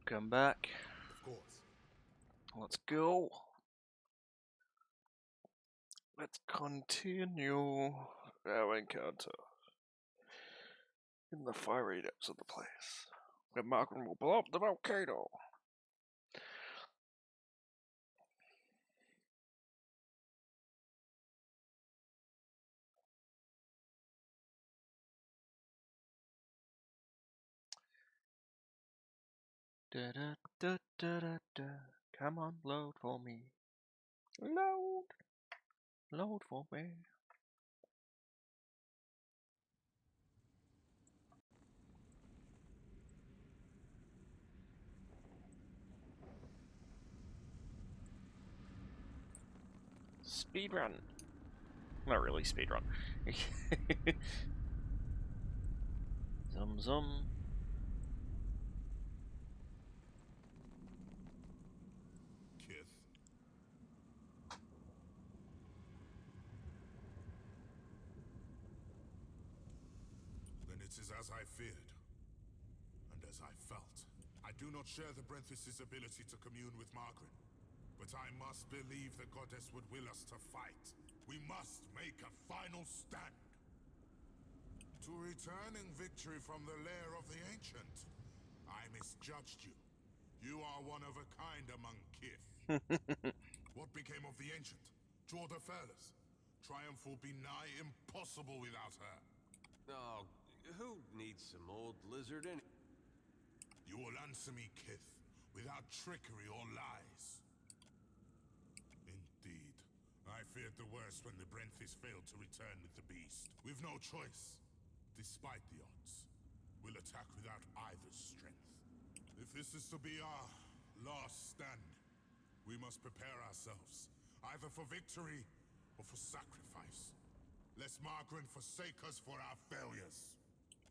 Come back. Of course. Let's go. Let's continue our encounter in the fiery depths of the place, where Margaret will blow up the volcano. Da da da da da da. Come on, load for me. Load for me. Speedrun. Not really speedrun. Zum. Kith. Then it is as I feared, and as I felt. I do not share the Brenthis's ability to commune with Margaret, but I must believe the goddess would will us to fight. We must make a final stand. To returning victory from the lair of the Ancient. I misjudged you. You are one of a kind among Kith. What became of the Ancient? Jorda Fairless. Triumph will be nigh impossible without her. Oh, who needs some old lizard in? You will answer me, Kith, without trickery or lies. Indeed. I feared the worst when the Brenthis failed to return with the beast. We've no choice. Despite the odds, we'll attack without either's strength. If this is to be our last stand, we must prepare ourselves, either for victory or for sacrifice. Lest Margaret forsake us for our failures.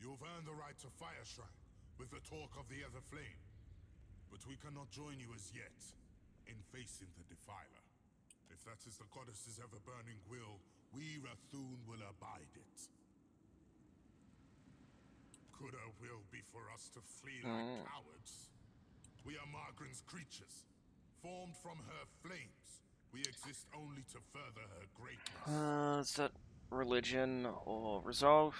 You've earned the right to Fire Shrine, with the talk of the Ether Flame. But we cannot join you as yet, in facing the Defiler. If that is the goddess's ever-burning will, we Rathun will abide it. Could her will be for us to flee like cowards? We are Margaret's creatures, formed from her flames. We exist only to further her greatness. Is that religion or resolve?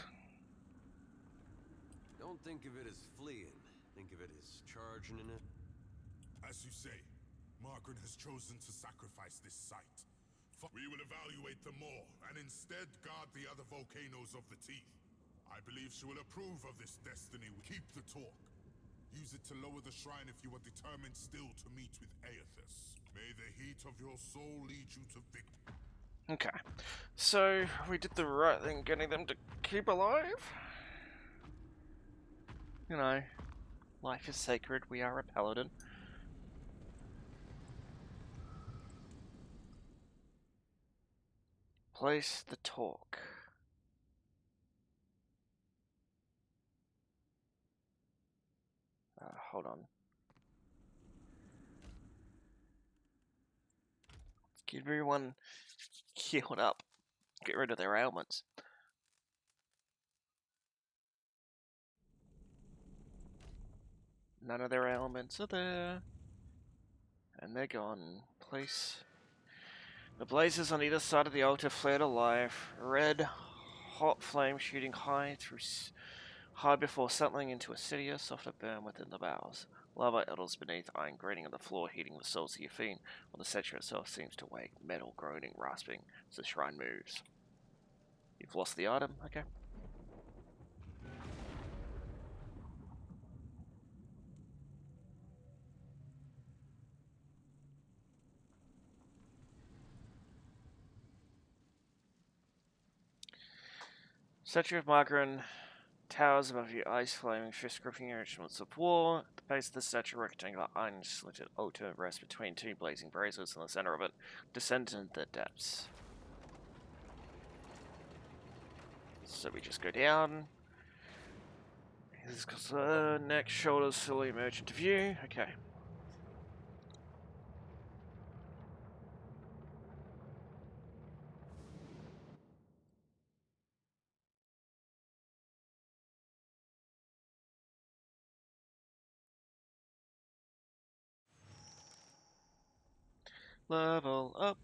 Don't think of it as fleeing. Think of it as charging in it. As you say, Margaret has chosen to sacrifice this site. We will evaluate them more, and instead guard the other volcanoes of the Teeth. I believe she will approve of this destiny. Keep the talk. Use it to lower the shrine if you are determined still to meet with Aethys. May the heat of your soul lead you to victory. Okay. So, we did the right thing getting them to keep alive? You know, life is sacred, we are a paladin. Place the talk. Hold on. Let's get everyone healed up. Get rid of their ailments. None of their ailments are there. And they're gone. Place. The blazes on either side of the altar flared alive. Red, hot flame shooting high before settling into a steadier, softer burn within the bowels. Lava idles beneath, iron grating on the floor, heating the souls of your fiend, while the statue itself seems to wake, metal groaning, rasping, as the shrine moves. You've lost the item? Okay. Statue of Margaret towers above you, eyes flaming, fist gripping your instruments of war. At the base of the statue, rectangular iron-slit altar rests between two blazing braziers in the center of it, descend into the depths. So we just go down. This is the neck, shoulders slowly emerge into view. Okay. Level up.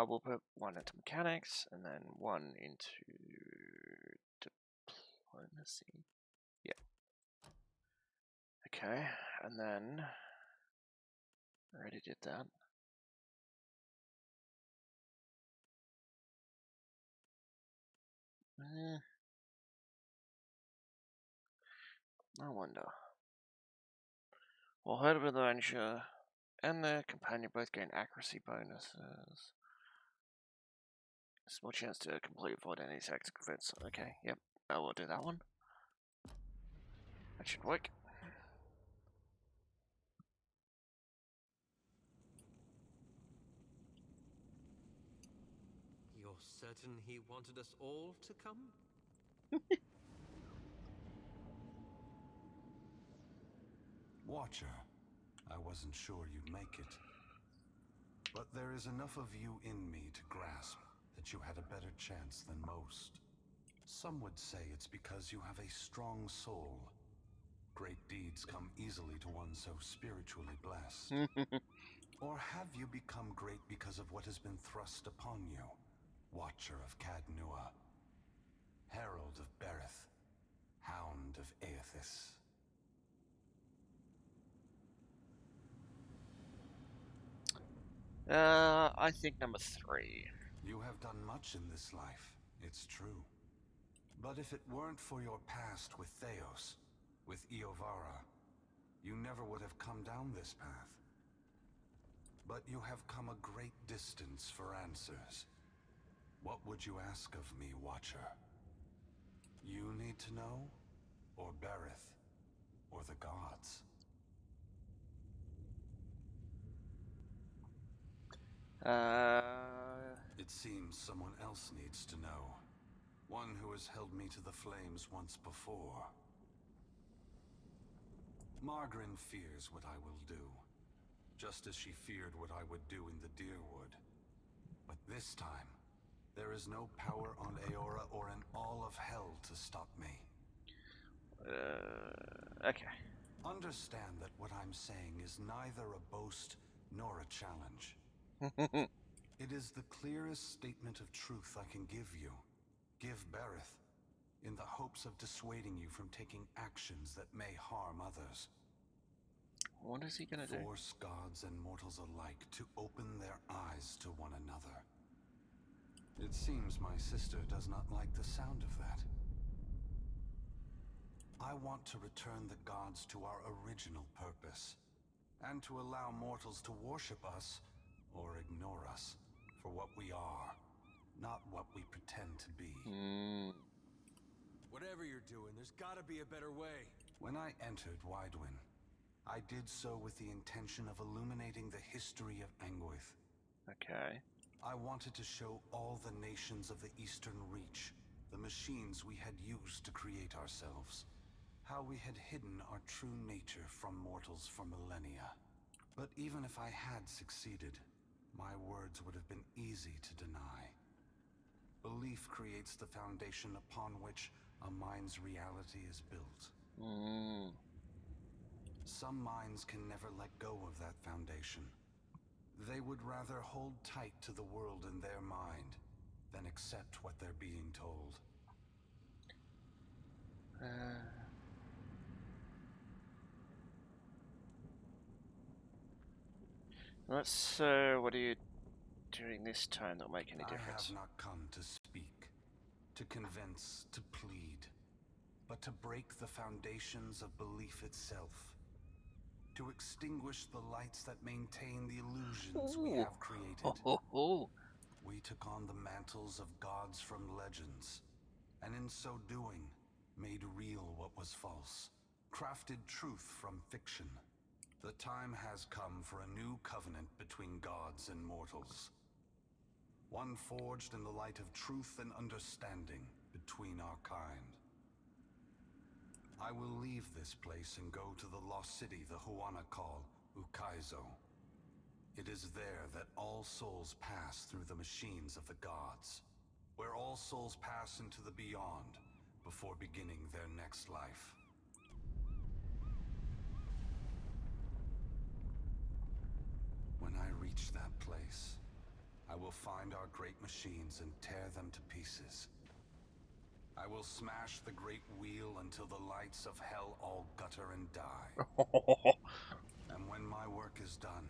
We'll put one into mechanics and then one into diplomacy. Yeah. Okay, and then I already did that. No wonder. Well, Head of Adventure and the companion both gain accuracy bonuses. Small chance to complete avoid any tactical events. Okay, yep, I will do that one. That should work. You're certain he wanted us all to come? Watcher, I wasn't sure you'd make it. But there is enough of you in me to grasp that you had a better chance than most. Some would say it's because you have a strong soul. Great deeds come easily to one so spiritually blessed. Or have you become great because of what has been thrust upon you? Watcher of Cadnua, Herald of Berith, Hound of Aethys. I think number 3. You have done much in this life, it's true. But if it weren't for your past with Theos, with Iovara, you never would have come down this path. But you have come a great distance for answers. What would you ask of me, Watcher? You need to know? Or Berith? Or the gods? It seems someone else needs to know. One who has held me to the flames once before. Margaret fears what I will do, just as she feared what I would do in the Deerwood. But this time, there is no power on Aora or in all of hell to stop me. Okay. Understand that what I'm saying is neither a boast nor a challenge. It is the clearest statement of truth I can give you. Give Berith, in the hopes of dissuading you from taking actions that may harm others. What is he gonna do? Force gods and mortals alike to open their eyes to one another. It seems my sister does not like the sound of that. I want to return the gods to our original purpose, and to allow mortals to worship us, or ignore us, for what we are, not what we pretend to be. Whatever you're doing, there's gotta be a better way. When I entered Widewin, I did so with the intention of illuminating the history of Anguith. Okay. I wanted to show all the nations of the Eastern Reach the machines we had used to create ourselves. How we had hidden our true nature from mortals for millennia. But even if I had succeeded, my words would have been easy to deny. Belief creates the foundation upon which a mind's reality is built. Some minds can never let go of that foundation. They would rather hold tight to the world in their mind than accept what they're being told. So what are you doing this time that'll make any difference? I have not come to speak, to convince, to plead, but to break the foundations of belief itself. To extinguish the lights that maintain the illusions we have created. We took on the mantles of gods from legends, and in so doing, made real what was false, crafted truth from fiction. The time has come for a new covenant between gods and mortals. One forged in the light of truth and understanding between our kind. I will leave this place and go to the lost city the Huana call Ukaizo. It is there that all souls pass through the machines of the gods, where all souls pass into the beyond before beginning their next life. reach that place, I will find our great machines and tear them to pieces. I will smash the great wheel until the lights of hell all gutter and die. And when my work is done,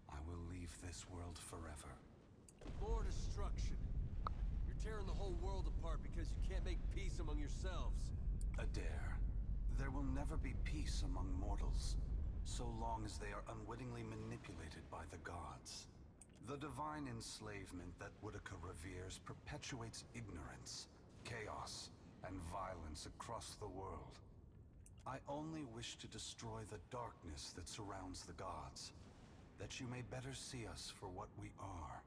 I will leave this world forever. More destruction. You're tearing the whole world apart because you can't make peace among yourselves. Adair, there will never be peace among mortals, so long as they are unwittingly manipulated by the gods. The divine enslavement that Whitaker reveres perpetuates ignorance, chaos, and violence across the world. I only wish to destroy the darkness that surrounds the gods, that you may better see us for what we are.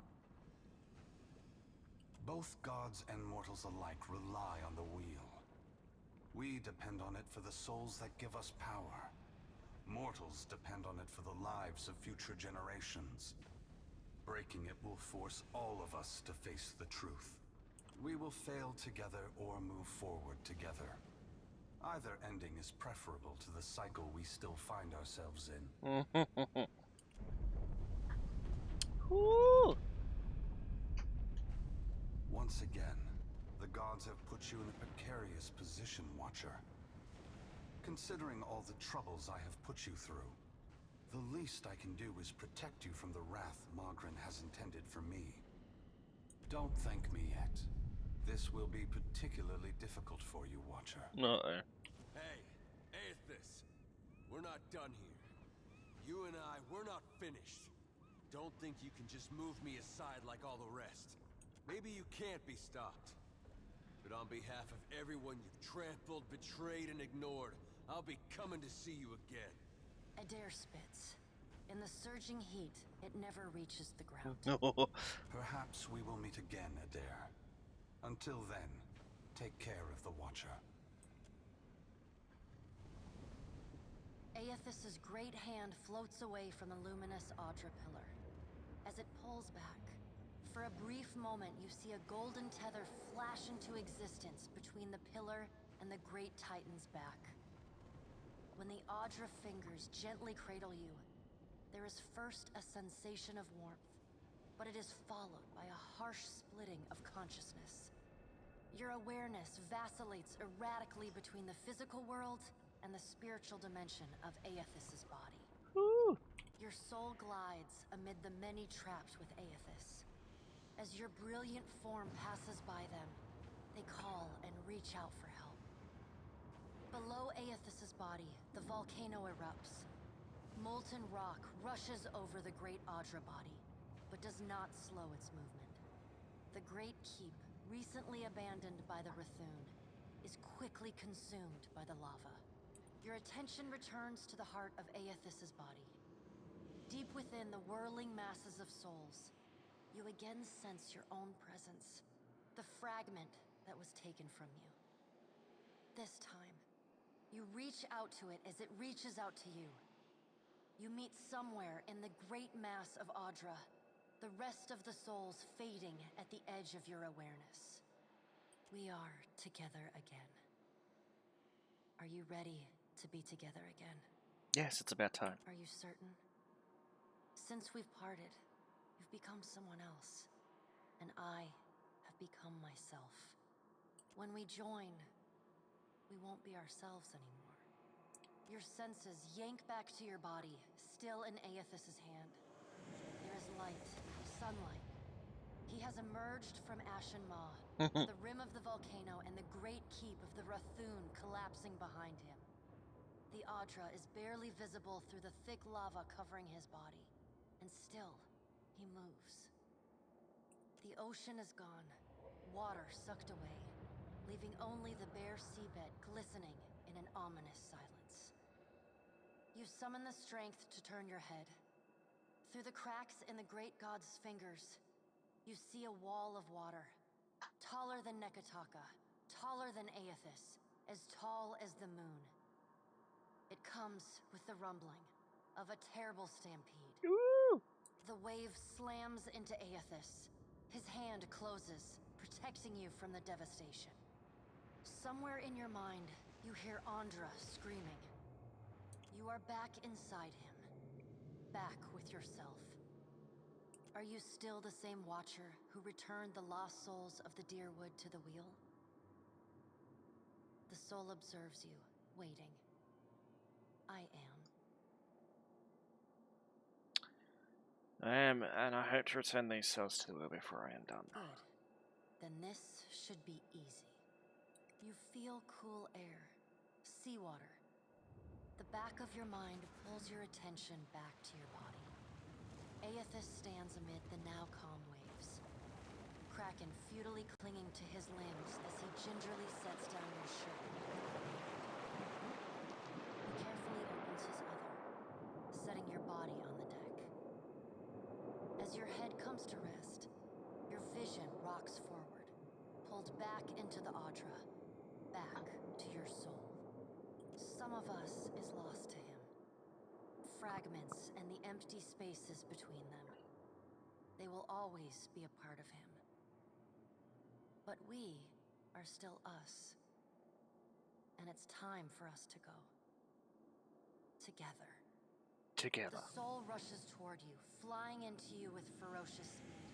Both gods and mortals alike rely on the wheel. We depend on it for the souls that give us power. Mortals depend on it for the lives of future generations. Breaking it will force all of us to face the truth. We will fail together or move forward together. Either ending is preferable to the cycle we still find ourselves in. Woo! Once again, the gods have put you in a precarious position, Watcher. Considering all the troubles I have put you through, the least I can do is protect you from the wrath Magrin has intended for me. Don't thank me yet. This will be particularly difficult for you, Watcher. No. Hey, Aethys. We're not done here. You and I, we're not finished. Don't think you can just move me aside like all the rest. Maybe you can't be stopped. But on behalf of everyone you've trampled, betrayed, and ignored, I'll be coming to see you again. Adair spits. In the surging heat, it never reaches the ground. Perhaps we will meet again, Adair. Until then, take care of the Watcher. Aethys's great hand floats away from the luminous Audra pillar. As it pulls back, for a brief moment you see a golden tether flash into existence between the pillar and the great Titan's back. When the Audra fingers gently cradle you, there is first a sensation of warmth, but it is followed by a harsh splitting of consciousness. Your awareness vacillates erratically between the physical world and the spiritual dimension of Aethys's body. Woo! Your soul glides amid the many trapped with Aethys. As your brilliant form passes by them, they call and reach out for help. Below Aethys's body, the volcano erupts. Molten rock rushes over the great Audra body, but does not slow its movement. The great keep, recently abandoned by the Rathun, is quickly consumed by the lava. Your attention returns to the heart of Aethys's body. Deep within the whirling masses of souls, you again sense your own presence, the fragment that was taken from you. This time, you reach out to it as it reaches out to you. You meet somewhere in the great mass of Audra, the rest of the souls fading at the edge of your awareness. We are together again. Are you ready to be together again? Yes, it's about time. Are you certain? Since we've parted, you've become someone else, and I have become myself. When we join, we won't be ourselves anymore. Your senses yank back to your body, still in Aethys's hand. There is light, sunlight. He has emerged from Ashen Maw, the rim of the volcano and the great keep of the Rathun collapsing behind him. The Audra is barely visible through the thick lava covering his body, and still, he moves. The ocean is gone, water sucked away, leaving only the bare seabed glistening in an ominous silence. You summon the strength to turn your head. Through the cracks in the great god's fingers, you see a wall of water, taller than Nekataka, taller than Aethys, as tall as the moon. It comes with the rumbling of a terrible stampede. Woo! The wave slams into Aethys. His hand closes, protecting you from the devastation. Somewhere in your mind, you hear Andra screaming. You are back inside him, back with yourself. Are you still the same watcher who returned the lost souls of the Deerwood to the wheel? The soul observes you, waiting. I am. I am, and I hope to return these souls to the wheel before I am done. Good. Then this should be easy. You feel cool air, seawater. The back of your mind pulls your attention back to your body. Aethys stands amid the now calm waves. Kraken futilely clinging to his limbs as he gingerly sets down your ship. He carefully opens his other, setting your body on the deck. As your head comes to rest, your vision rocks forward, pulled back into the Audra, back to your soul. Some of us is lost to him. Fragments and the empty spaces between them. They will always be a part of him. But we are still us. And it's time for us to go. Together. Together. The soul rushes toward you, flying into you with ferocious speed.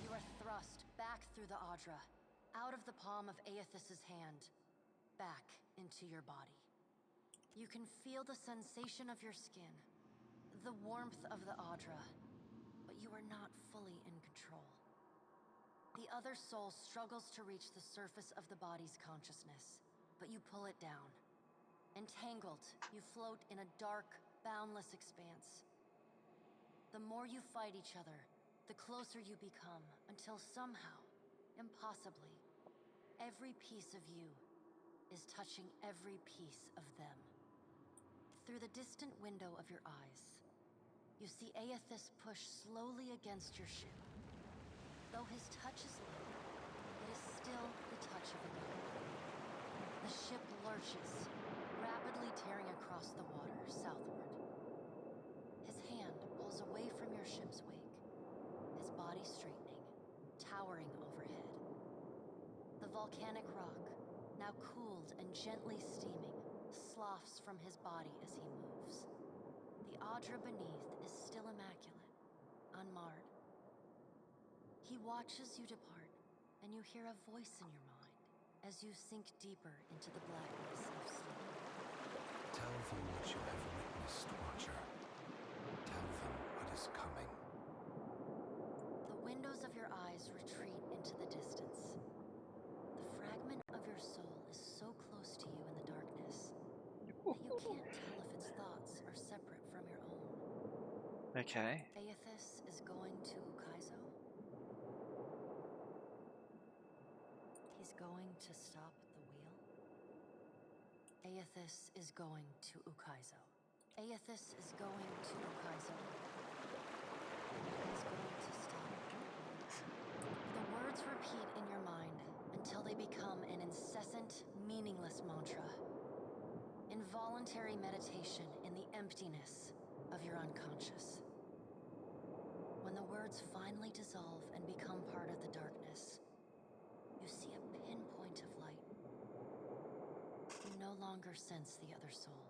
You are thrust back through the Audra, out of the palm of Aethys' hand, back into your body. You can feel the sensation of your skin, the warmth of the Audra, but you are not fully in control. The other soul struggles to reach the surface of the body's consciousness, but you pull it down. Entangled, you float in a dark, boundless expanse. The more you fight each other, the closer you become, until somehow, impossibly, every piece of you is touching every piece of them. Through the distant window of your eyes, you see Aethys push slowly against your ship. Though his touch is light, it is still the touch of a god. The ship lurches, rapidly tearing across the water southward. His hand pulls away from your ship's wake, his body straightening, towering overhead. The volcanic rock, now cooled and gently steaming, sloughs from his body as he moves. The Audra beneath is still immaculate, unmarred. He watches you depart, and you hear a voice in your mind as you sink deeper into the blackness of sleep. Tell them what you have witnessed, Watcher. Tell them what is coming. The windows of your eyes retreat into the distance. The fragment of your soul is so close to you in the darkness that you can't tell if its thoughts are separate from your own. Okay. Aethys is going to Ukaizo. He's going to stop the wheel. Aethys is going to Ukaizo. Aethys is going to Ukaizo. He's going to stop the wheel. The words repeat in your mind until they become an incessant, meaningless mantra. Involuntary meditation in the emptiness of your unconscious. When the words finally dissolve and become part of the darkness, you see a pinpoint of light. You no longer sense the other soul.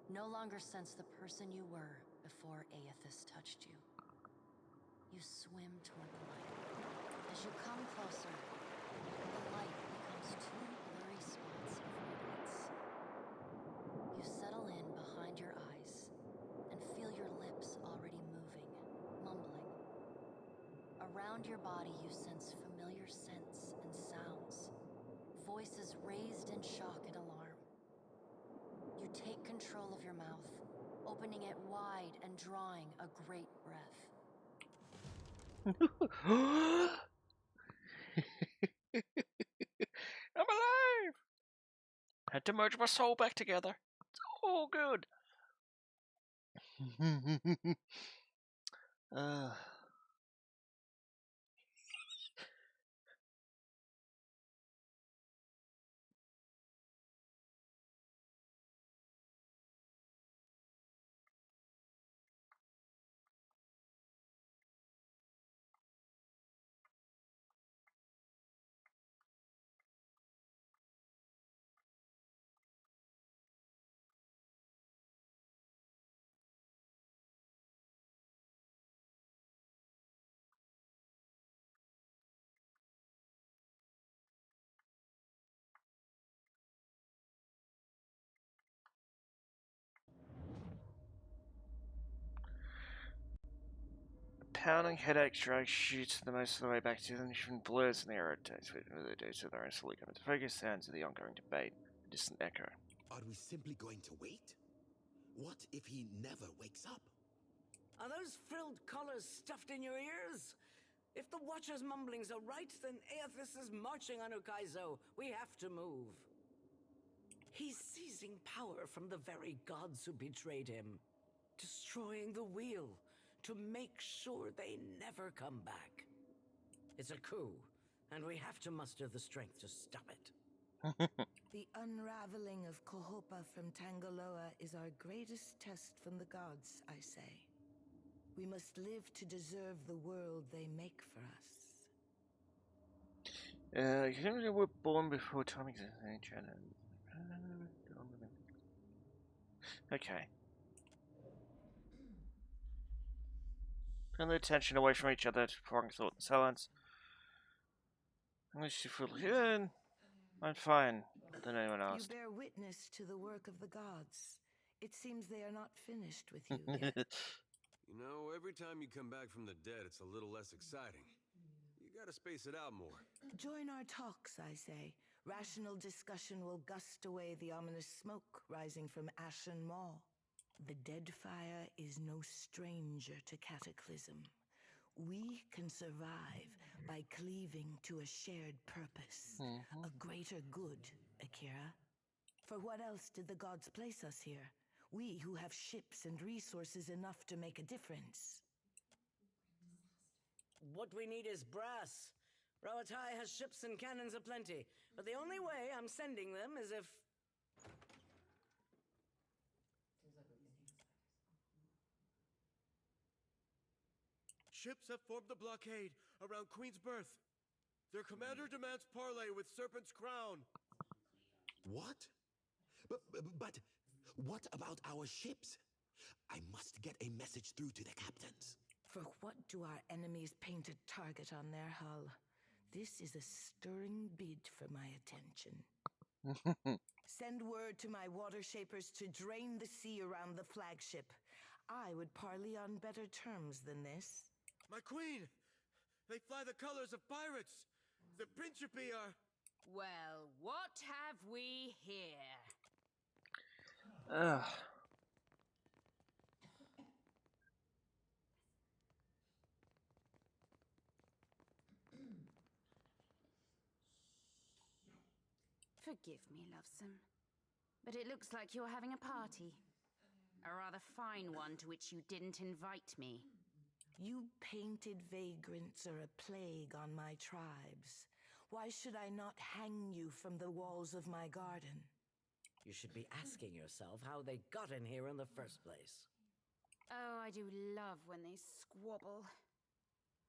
No longer sense the person you were before Aethys touched you. You swim toward the light. As you come closer, the light becomes two blurry spots of radiance. You settle in behind your eyes and feel your lips already moving, mumbling. Around your body you sense familiar scents and sounds, voices raised in shock and alarm. You take control of your mouth, opening it wide and drawing a great breath. I'm alive! Had to merge my soul back together. It's all good. pounding headache drag shoots the most of the way back to them, even blurs and irritates with the data they're instantly coming to focus sounds of the ongoing debate, a distant echo. Are we simply going to wait? What if he never wakes up? Are those frilled collars stuffed in your ears? If the Watcher's mumblings are right, then Aethys is marching on Ukaizo. We have to move. He's seizing power from the very gods who betrayed him. Destroying the wheel to make sure they never come back. It's a coup, and we have to muster the strength to stop it. The unraveling of Kohopa from Tangaloa is our greatest test from the gods, I say. We must live to deserve the world they make for us. You were born before time existed. Okay. Turn their attention away from each other, pouring thought in silence. Unless you feel good, I'm fine. Than anyone else. You bear witness to the work of the gods. It seems they are not finished with you yet. You know, every time you come back from the dead, it's a little less exciting. You gotta space it out more. Join our talks, I say. Rational discussion will gust away the ominous smoke rising from Ashen Maw. The Deadfire is no stranger to cataclysm. We can survive by cleaving to a shared purpose, a greater good, Akira. For what else did the gods place us here? We who have ships and resources enough to make a difference. What we need is brass. Rawatai has ships and cannons aplenty, but the only way I'm sending them is if... Ships have formed the blockade around Queen's Birth. Their commander demands parley with Serpent's Crown. What? But what about our ships? I must get a message through to the captains. For what do our enemies paint a target on their hull? This is a stirring bid for my attention. Send word to my water shapers to drain the sea around the flagship. I would parley on better terms than this. My queen! They fly the colors of pirates! The Principi are... Well, what have we here? Ugh. Forgive me, lovesome, but it looks like you're having a party. A rather fine one to which you didn't invite me. You painted vagrants are a plague on my tribes. Why should I not hang you from the walls of my garden? You should be asking yourself how they got in here in the first place. Oh, I do love when they squabble.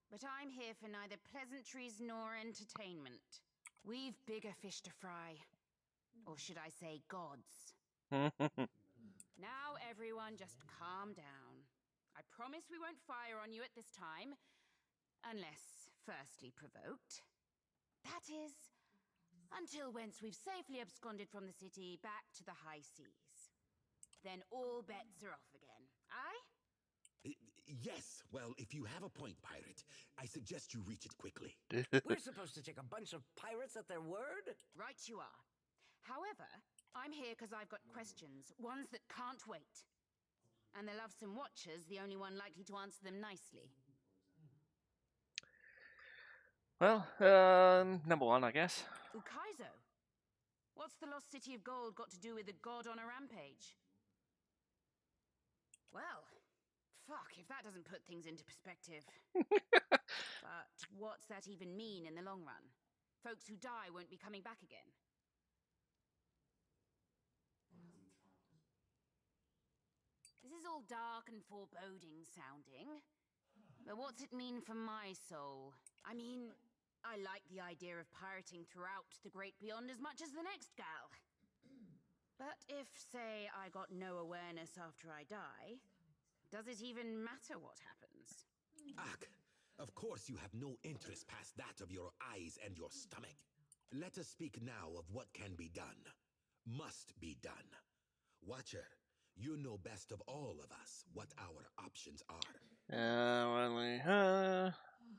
But I'm here for neither pleasantries nor entertainment. We've bigger fish to fry. Or should I say gods? Now everyone just calm down. I promise we won't fire on you at this time. Unless firstly provoked. That is, until whence we've safely absconded from the city back to the high seas. Then all bets are off again, aye? Yes, well, if you have a point, pirate, I suggest you reach it quickly. We're supposed to take a bunch of pirates at their word? Right you are. However, I'm here because I've got questions, ones that can't wait. And the Lovesome Watcher's the only one likely to answer them nicely. Well, number one, I guess. Ukaizo? What's the lost city of gold got to do with a god on a rampage? Well, fuck, if that doesn't put things into perspective. But what's that even mean in the long run? Folks who die won't be coming back again. This is all dark and foreboding sounding. But what's it mean for my soul? I mean, I like the idea of pirating throughout the Great Beyond as much as the next gal. But if, say, I got no awareness after I die, does it even matter what happens? Ak, of course you have no interest past that of your eyes and your stomach. Let us speak now of what can be done. Must be done. Watcher, You know best of all of us what our options are.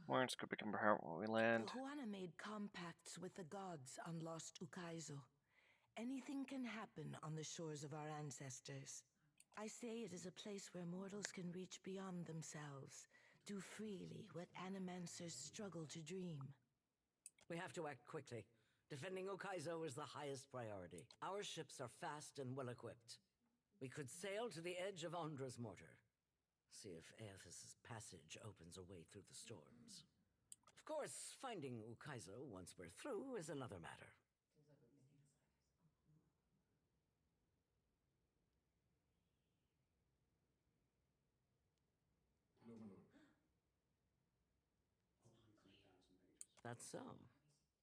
Words could become apparent when we land. The Huana made compacts with the gods on Lost Ukaizo. Anything can happen on the shores of our ancestors. I say it is a place where mortals can reach beyond themselves, do freely what animancers struggle to dream. We have to act quickly. Defending Ukaizo is the highest priority. Our ships are fast and well equipped. We could sail to the edge of Andra's mortar. See if Aethys' passage opens a way through the storms. Of course, finding Ukaizo once we're through is another matter. That's so.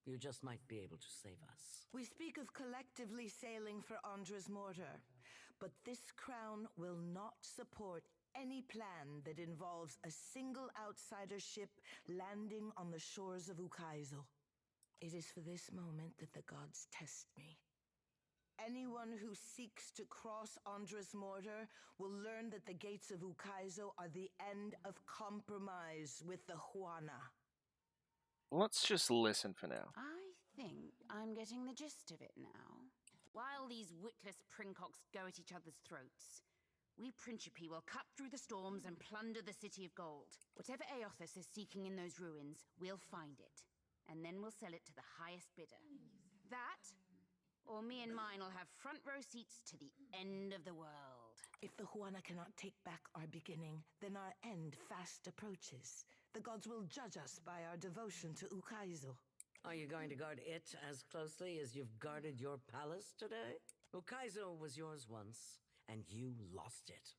You just might be able to save us. We speak of collectively sailing for Andra's mortar, but this crown will not support any plan that involves a single outsider ship landing on the shores of Ukaizo. It is for this moment that the gods test me. Anyone who seeks to cross Andra's mortar will learn that the gates of Ukaizo are the end of compromise with the Huana. Let's just listen for now. I think I'm getting the gist of it now. While these witless princocks go at each other's throats, we Principi will cut through the storms and plunder the city of gold. Whatever Aethys is seeking in those ruins, we'll find it. And then we'll sell it to the highest bidder. That, or me and mine will have front row seats to the end of the world. If the Huana cannot take back our beginning, then our end fast approaches. The gods will judge us by our devotion to Ukaizo. Are you going to guard it as closely as you've guarded your palace today? Ukaizo was yours once, and you lost it.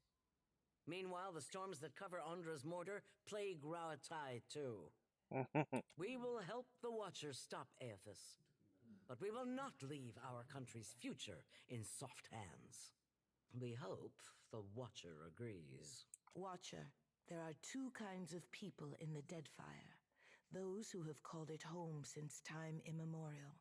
Meanwhile, the storms that cover Andra's mortar plague Rauatai too. We will help the Watchers stop Aethys, but we will not leave our country's future in soft hands. We hope the Watcher agrees. Watcher, there are two kinds of people in the Deadfire. Those who have called it home since time immemorial,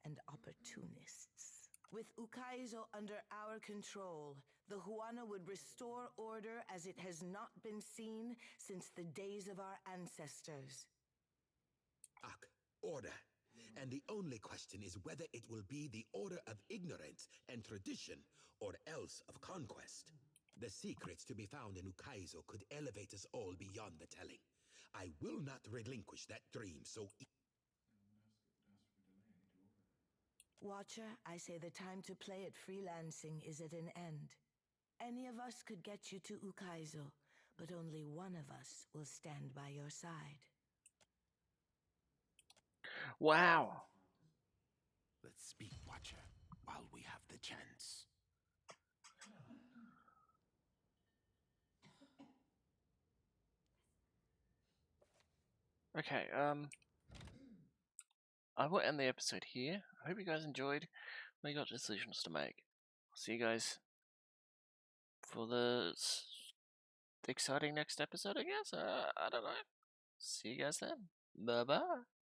and opportunists. With Ukaizo under our control, the Huana would restore order as it has not been seen since the days of our ancestors. Order. And the only question is whether it will be the order of ignorance and tradition, or else of conquest. The secrets to be found in Ukaizo could elevate us all beyond the telling. I will not relinquish that dream so Watcher, I say the time to play at freelancing is at an end. Any of us could get you to Ukaizo, but only one of us will stand by your side. Wow. let's speak, Watcher, while we have the chance. Okay, I will end the episode here. I hope you guys enjoyed. We got decisions to make. See you guys for the exciting next episode, I guess. I don't know. See you guys then. Bye-bye.